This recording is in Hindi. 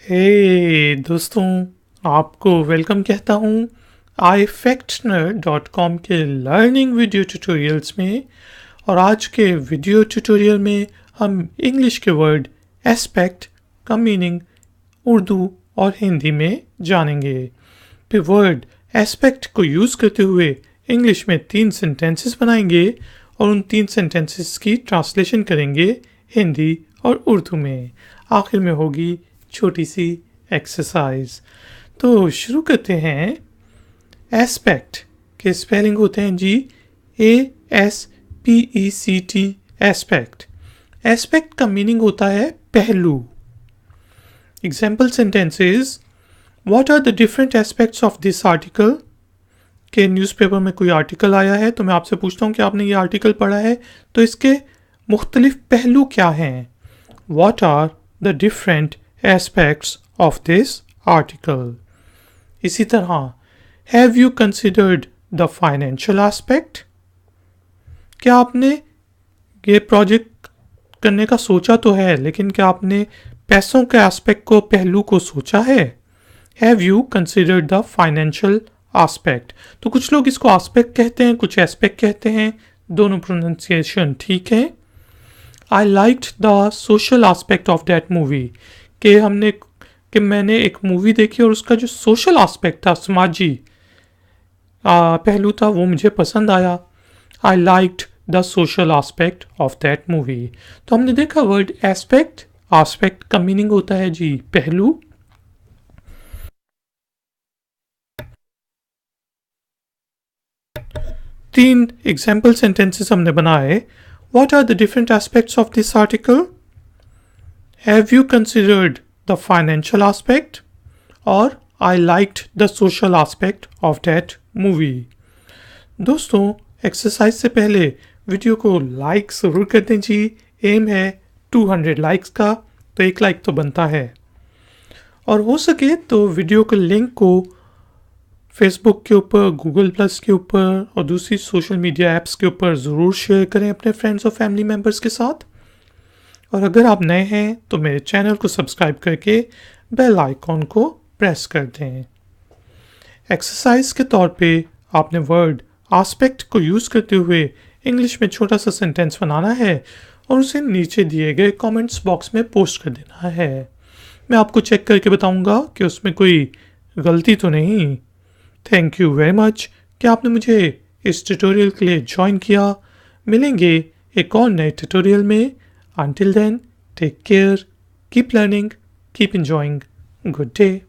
हे दोस्तों, आपको वेलकम कहता हूँ ifactner.com के लर्निंग वीडियो ट्यूटोरियल्स में। और आज के वीडियो ट्यूटोरियल में हम इंग्लिश के वर्ड एस्पेक्ट का मीनिंग उर्दू और हिंदी में जानेंगे। फिर वर्ड एस्पेक्ट को यूज़ करते हुए इंग्लिश में 3 सेंटेंसेस बनाएंगे और उन 3 सेंटेंसेस की ट्रांसलेशन करेंगे हिंदी और उर्दू में। आखिर में होगी छोटी सी एक्सरसाइज। तो शुरू करते हैं। एस्पेक्ट के स्पेलिंग होते हैं जी ASPECT एस्पेक्ट। एस्पेक्ट का मीनिंग होता है पहलू। Example sentences: what are the different aspects of this article. के न्यूज़पेपर में कोई आर्टिकल आया है तो मैं आपसे पूछता हूँ कि आपने ये आर्टिकल पढ़ा है, तो इसके मुख्तलिफ पहलू क्या हैं। What are the different aspects of this article। इसी तरह have you considered the financial aspect। क्या आपने ये प्रोजेक्ट करने का सोचा तो है, लेकिन क्या आपने पैसों के एस्पेक्ट को, पहलू को सोचा है। have you considered the financial aspect। तो कुछ लोग इसको एस्पेक्ट कहते हैं, कुछ एस्पेक्ट कहते हैं, दोनों प्रोनाउंसिएशन ठीक है। I liked the social aspect of that movie। कि मैंने एक मूवी देखी और उसका जो सोशल एस्पेक्ट था, समाजी पहलू था, वो मुझे पसंद आया। I liked the social aspect of that movie. तो हमने देखा वर्ड एस्पेक्ट, एस्पेक्ट का मीनिंग होता है जी पहलू। तीन एग्जाम्पल सेंटेंसेस हमने बनाए। What are the different aspects of this article. Have you considered the financial aspect? और I liked the social aspect of that movie। दोस्तों, एक्सरसाइज से पहले वीडियो को लाइक ज़रूर कर दें जी। एम है 200 लाइक्स का, तो 1 लाइक तो बनता है। और हो सके तो वीडियो के लिंक को फेसबुक के ऊपर, गूगल प्लस के ऊपर और दूसरी सोशल मीडिया ऐप्स के ऊपर ज़रूर शेयर करें अपने फ्रेंड्स और फैमिली मेम्बर्स के साथ। और अगर आप नए हैं तो मेरे चैनल को सब्सक्राइब करके बेल आइकॉन को प्रेस कर दें। एक्सरसाइज के तौर पे आपने वर्ड एस्पेक्ट को यूज़ करते हुए इंग्लिश में छोटा सा सेंटेंस बनाना है और उसे नीचे दिए गए कमेंट्स बॉक्स में पोस्ट कर देना है। मैं आपको चेक करके बताऊंगा कि उसमें कोई गलती तो नहीं। थैंक यू वेरी मच कि आपने मुझे इस ट्यूटोरियल के लिए ज्वाइन किया। मिलेंगे एक और नए ट्यूटोरियल में। Until then, take care, keep learning, keep enjoying. Good day.